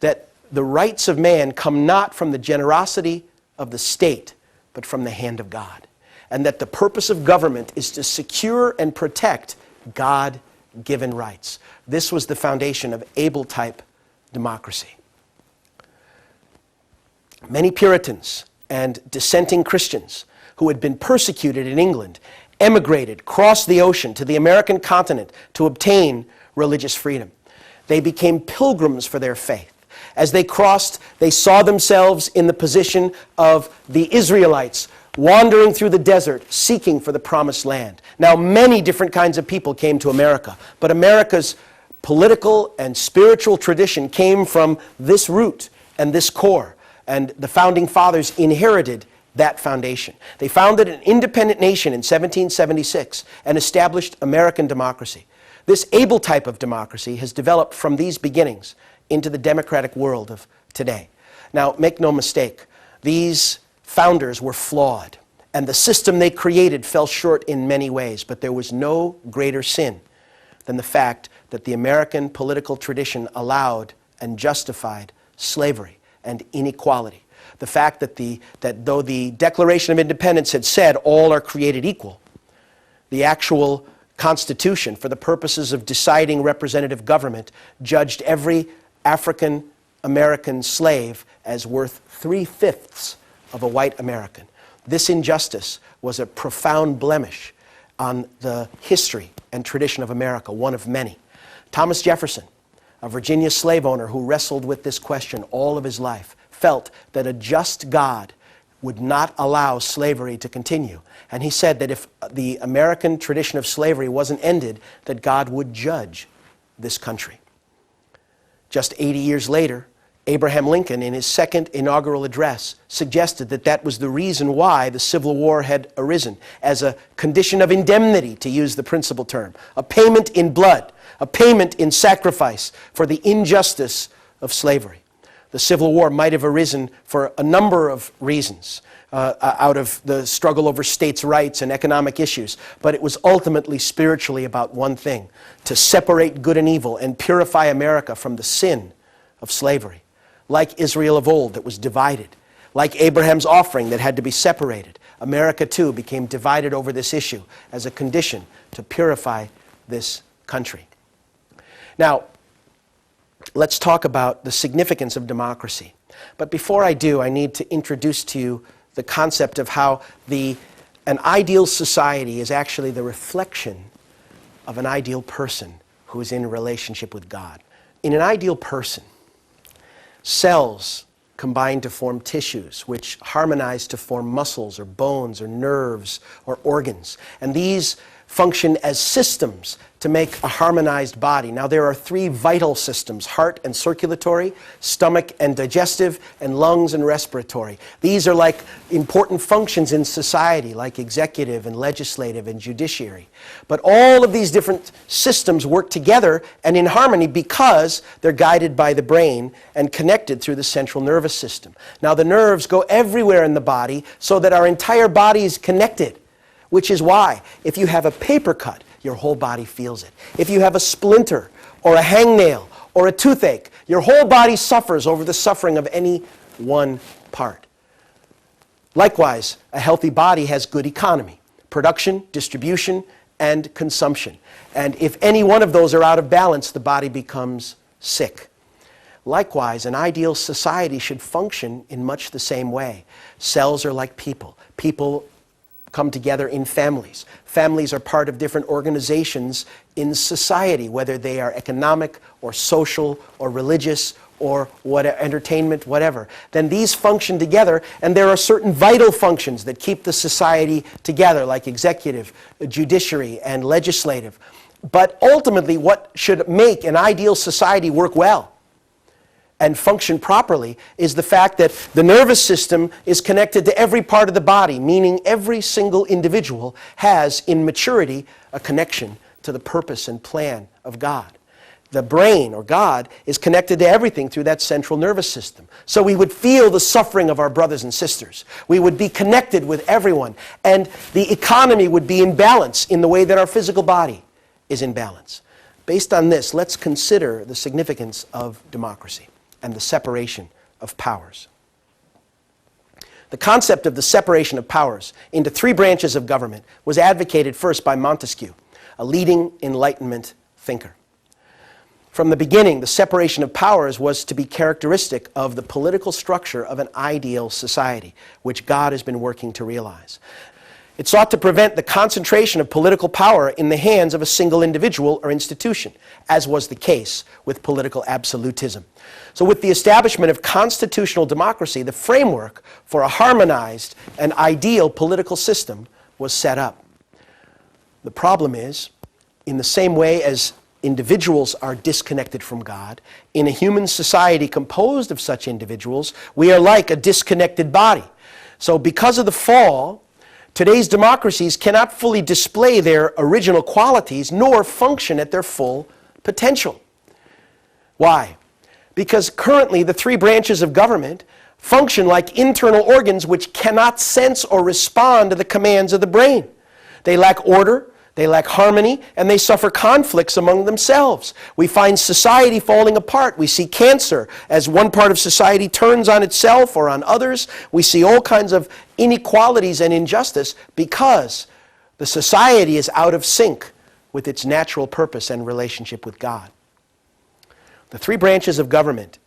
That the rights of man come not from the generosity of the state, but from the hand of God. And that the purpose of government is to secure and protect God-given rights. This was the foundation of Abel-type democracy. Many Puritans and dissenting Christians who had been persecuted in England emigrated, crossed the ocean to the American continent to obtain religious freedom. They became pilgrims for their faith. As they crossed, they saw themselves in the position of the Israelites wandering through the desert, seeking for the promised land. Now, many different kinds of people came to America, but America's political and spiritual tradition came from this root and this core. And the Founding Fathers inherited that foundation. They founded an independent nation in 1776 and established American democracy. This Abel type of democracy has developed from these beginnings into the democratic world of today. Now, make no mistake, these founders were flawed, and the system they created fell short in many ways, but there was no greater sin than the fact that the American political tradition allowed and justified slavery and inequality. The fact that though the Declaration of Independence had said all are created equal, the actual Constitution, for the purposes of deciding representative government, judged every African American slave as worth 3/5 of a white American. This injustice was a profound blemish on the history and tradition of America, one of many. Thomas Jefferson, a Virginia slave owner who wrestled with this question all of his life, felt that a just God would not allow slavery to continue. And he said that if the American tradition of slavery wasn't ended, that God would judge this country. Just 80 years later, Abraham Lincoln, in his second inaugural address, suggested that that was the reason why the Civil War had arisen, as a condition of indemnity, to use the principal term, a payment in blood, a payment in sacrifice for the injustice of slavery. The Civil War might have arisen for a number of reasons, out of the struggle over states' rights and economic issues, but it was ultimately spiritually about one thing: to separate good and evil and purify America from the sin of slavery. Like Israel of old that was divided, like Abraham's offering that had to be separated, America too became divided over this issue as a condition to purify this country. Now, let's talk about the significance of democracy. But before I do, I need to introduce to you the concept of how an ideal society is actually the reflection of an ideal person who is in a relationship with God. In an ideal person, cells combine to form tissues, which harmonize to form muscles or bones or nerves or organs. And these function as systems to make a harmonized body. Now, there are three vital systems: heart and circulatory, stomach and digestive, and lungs and respiratory. These are like important functions in society, like executive and legislative and judiciary. But all of these different systems work together and in harmony because they're guided by the brain and connected through the central nervous system. Now, the nerves go everywhere in the body so that our entire body is connected, which is why if you have a paper cut, your whole body feels it. If you have a splinter or a hangnail or a toothache, your whole body suffers over the suffering of any one part. Likewise, a healthy body has good economy: production, distribution, and consumption. And if any one of those are out of balance, the body becomes sick. Likewise, an ideal society should function in much the same way. Cells are like people. People come together in families. Families are part of different organizations in society, whether they are economic or social or religious or entertainment, whatever. Then these function together, and there are certain vital functions that keep the society together, like executive, judiciary, and legislative. But ultimately, what should make an ideal society work well and function properly is the fact that the nervous system is connected to every part of the body, meaning every single individual has, in maturity, a connection to the purpose and plan of God. The brain, or God, is connected to everything through that central nervous system. So we would feel the suffering of our brothers and sisters. We would be connected with everyone, and the economy would be in balance in the way that our physical body is in balance. Based on this, let's consider the significance of democracy and the separation of powers. The concept of the separation of powers into three branches of government was advocated first by Montesquieu, a leading Enlightenment thinker. From the beginning, the separation of powers was to be characteristic of the political structure of an ideal society, which God has been working to realize. It sought to prevent the concentration of political power in the hands of a single individual or institution, as was the case with political absolutism. So with the establishment of constitutional democracy, the framework for a harmonized and ideal political system was set up. The problem is, in the same way as individuals are disconnected from God, in a human society composed of such individuals, we are like a disconnected body. So because of the fall, today's democracies cannot fully display their original qualities nor function at their full potential. Why? because currently the three branches of government function like internal organs which cannot sense or respond to the commands of the brain. They lack order, they lack harmony, and they suffer conflicts among themselves. We find society falling apart. We see cancer as one part of society turns on itself or on others. We see all kinds of inequalities and injustice because the society is out of sync with its natural purpose and relationship with God. The three branches of government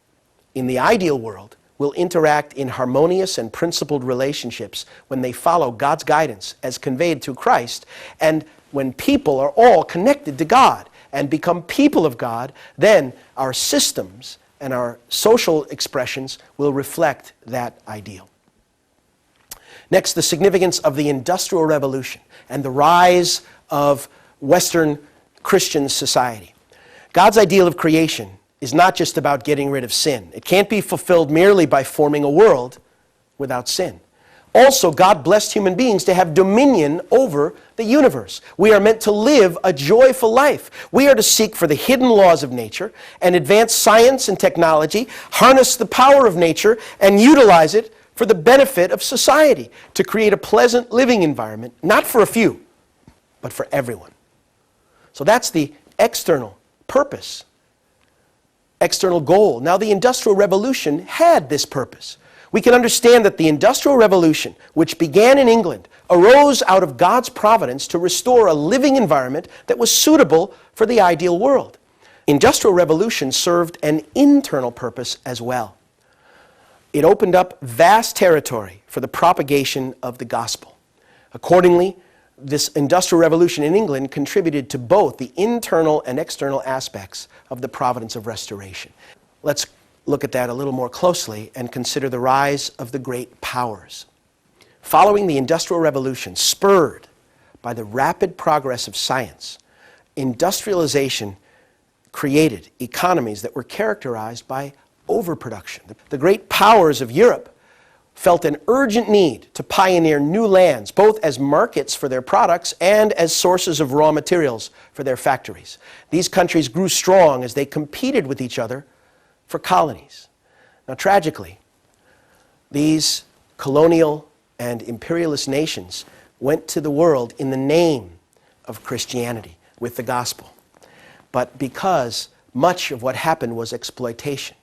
in the ideal world will interact in harmonious and principled relationships when they follow God's guidance as conveyed through Christ, and when people are all connected to God and become people of God, then our systems and our social expressions will reflect that ideal. Next, the significance of the Industrial Revolution and the rise of Western Christian society. God's ideal of creation is not just about getting rid of sin. It can't be fulfilled merely by forming a world without sin. Also, God blessed human beings to have dominion over the universe. We are meant to live a joyful life. We are to seek for the hidden laws of nature and advance science and technology, harness the power of nature, and utilize it for the benefit of society, to create a pleasant living environment, not for a few, but for everyone. So that's the external purpose, external goal. Now, the Industrial Revolution had this purpose. We can understand that the Industrial Revolution, which began in England, arose out of God's providence to restore a living environment that was suitable for the ideal world. Industrial Revolution served an internal purpose as well. It opened up vast territory for the propagation of the gospel. Accordingly, this Industrial Revolution in England contributed to both the internal and external aspects of the providence of restoration. Let's look at that a little more closely and consider the rise of the great powers. Following the Industrial Revolution, spurred by the rapid progress of science, industrialization created economies that were characterized by overproduction. The great powers of Europe felt an urgent need to pioneer new lands, both as markets for their products and as sources of raw materials for their factories. These countries grew strong as they competed with each other for colonies. Now, tragically, these colonial and imperialist nations went to the world in the name of Christianity with the gospel. But because much of what happened was exploitation,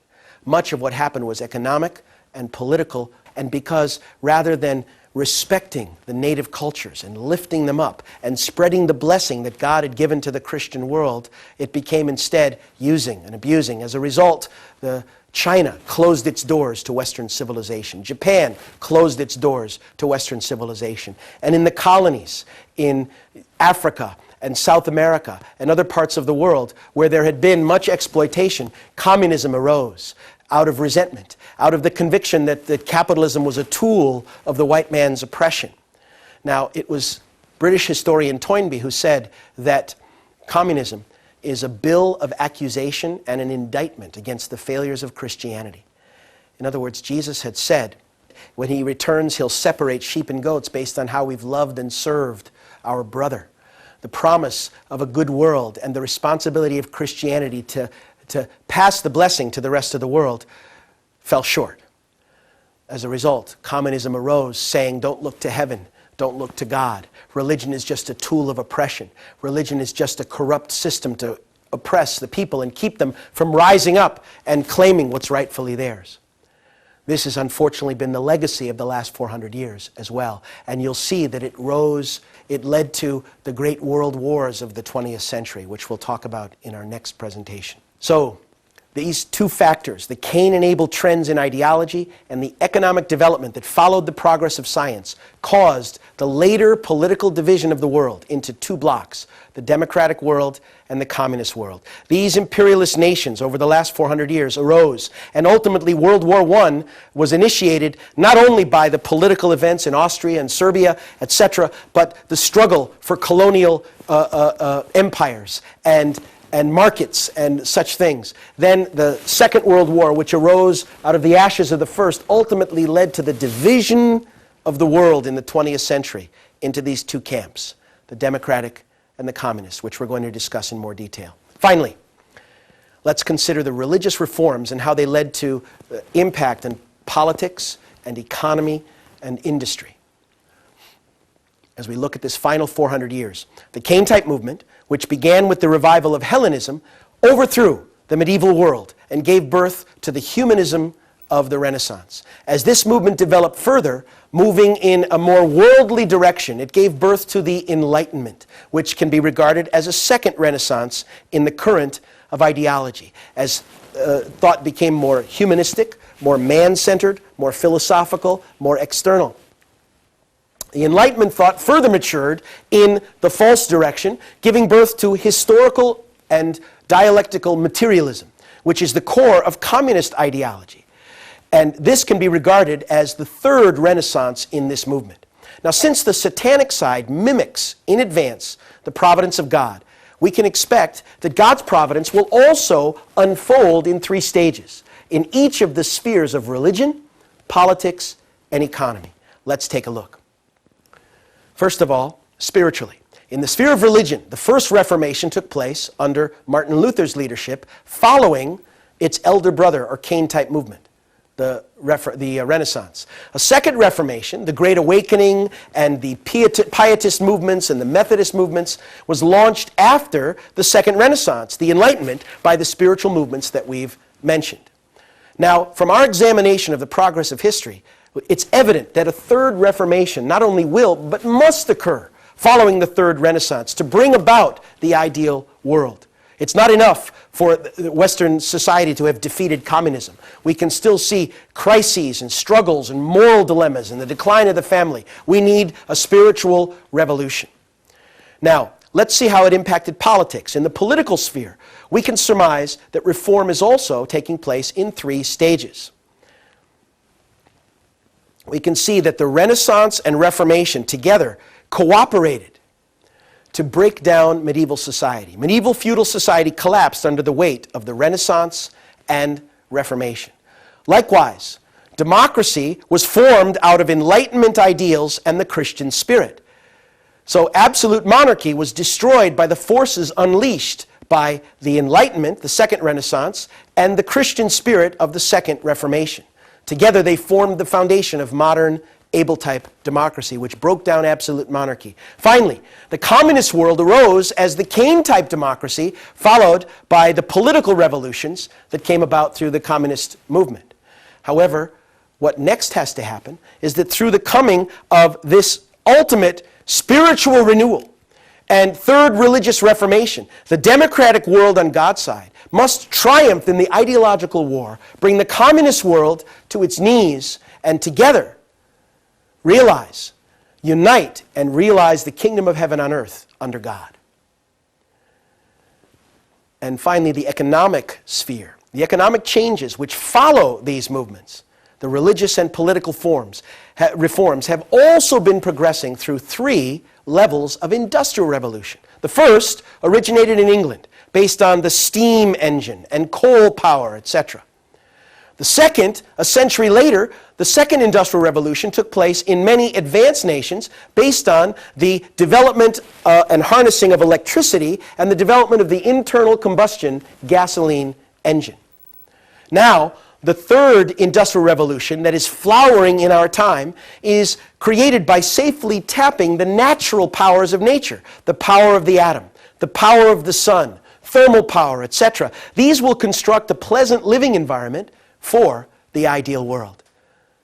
much of what happened was economic and political, and because rather than respecting the native cultures and lifting them up and spreading the blessing that God had given to the Christian world, it became instead using and abusing. As a result, China closed its doors to Western civilization. Japan closed its doors to Western civilization. And in the colonies, in Africa and South America and other parts of the world where there had been much exploitation, communism arose out of resentment, out of the conviction that capitalism was a tool of the white man's oppression. Now, it was British historian Toynbee who said that communism is a bill of accusation and an indictment against the failures of Christianity. In other words, Jesus had said, when he returns, he'll separate sheep and goats based on how we've loved and served our brother. The promise of a good world and the responsibility of Christianity to pass the blessing to the rest of the world fell short. As a result, communism arose saying, don't look to heaven, don't look to God. Religion is just a tool of oppression. Religion is just a corrupt system to oppress the people and keep them from rising up and claiming what's rightfully theirs. This has unfortunately been the legacy of the last 400 years as well. And you'll see that it led to the great world wars of the 20th century, which we'll talk about in our next presentation. So, these two factors, the Cain-enabled trends in ideology and the economic development that followed the progress of science, caused the later political division of the world into two blocks, the democratic world and the communist world. These imperialist nations over the last 400 years arose, and ultimately World War I was initiated not only by the political events in Austria and Serbia, etc., but the struggle for colonial empires and markets and such things. Then the Second World War, which arose out of the ashes of the first, ultimately led to the division of the world in the 20th century into these two camps, the democratic and the communist, which we're going to discuss in more detail. Finally, let's consider the religious reforms and how they led to impact in politics and economy and industry. As we look at this final 400 years, the Cain-type movement, which began with the revival of Hellenism, overthrew the medieval world and gave birth to the humanism of the Renaissance. As this movement developed further, moving in a more worldly direction, it gave birth to the Enlightenment, which can be regarded as a second Renaissance in the current of ideology, as thought became more humanistic, more man-centered, more philosophical, more external. The Enlightenment thought further matured in the false direction, giving birth to historical and dialectical materialism, which is the core of communist ideology. And this can be regarded as the third Renaissance in this movement. Now, since the satanic side mimics in advance the providence of God, we can expect that God's providence will also unfold in three stages, in each of the spheres of religion, politics, and economy. Let's take a look. First of all, spiritually. In the sphere of religion, the first Reformation took place under Martin Luther's leadership following its elder brother or Cain-type movement, the Renaissance. A second Reformation, the Great Awakening and the Pietist movements and the Methodist movements, was launched after the second Renaissance, the Enlightenment, by the spiritual movements that we've mentioned. Now, from our examination of the progress of history, it's evident that a third Reformation not only will, but must occur following the third Renaissance to bring about the ideal world. It's not enough for Western society to have defeated communism. We can still see crises and struggles and moral dilemmas and the decline of the family. We need a spiritual revolution. Now, let's see how it impacted politics. In the political sphere, we can surmise that reform is also taking place in three stages. We can see that the Renaissance and Reformation together cooperated to break down medieval society. Medieval feudal society collapsed under the weight of the Renaissance and Reformation. Likewise, democracy was formed out of Enlightenment ideals and the Christian spirit. So absolute monarchy was destroyed by the forces unleashed by the Enlightenment, the Second Renaissance, and the Christian spirit of the Second Reformation. Together they formed the foundation of modern Abel-type democracy, which broke down absolute monarchy. Finally, the communist world arose as the Cain-type democracy, followed by the political revolutions that came about through the communist movement. However, what next has to happen is that through the coming of this ultimate spiritual renewal and third religious reformation, the democratic world on God's side must triumph in the ideological war, bring the communist world to its knees, and together unite and realize the kingdom of heaven on earth under God. And finally, the economic sphere. The economic changes which follow these movements, the religious and political reforms, have also been progressing through three levels of industrial revolution. The first originated in England, based on the steam engine and coal power, etc. The second, a century later, the second industrial revolution took place in many advanced nations based on the development and harnessing of electricity and the development of the internal combustion gasoline engine. Now, the third industrial revolution that is flowering in our time is created by safely tapping the natural powers of nature, the power of the atom, the power of the sun, thermal power, etc. These will construct a pleasant living environment for the ideal world.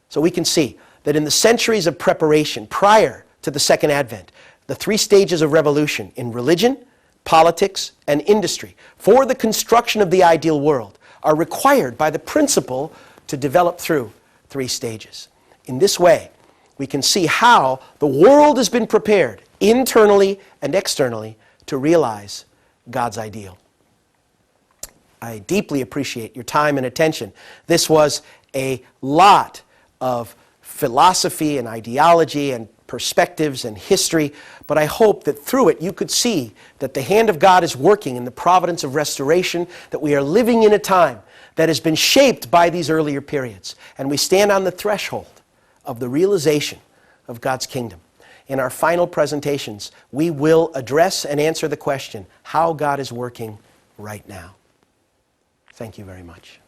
So we can see that in the centuries of preparation prior to the Second Advent, the three stages of revolution in religion, politics, and industry for the construction of the ideal world are required by the principle to develop through three stages. In this way, we can see how the world has been prepared internally and externally to realize God's ideal. I deeply appreciate your time and attention. This was a lot of philosophy and ideology and perspectives and history, but I hope that through it you could see that the hand of God is working in the providence of restoration, that we are living in a time that has been shaped by these earlier periods, and we stand on the threshold of the realization of God's kingdom. In our final presentations, we will address and answer the question, how God is working right now. Thank you very much.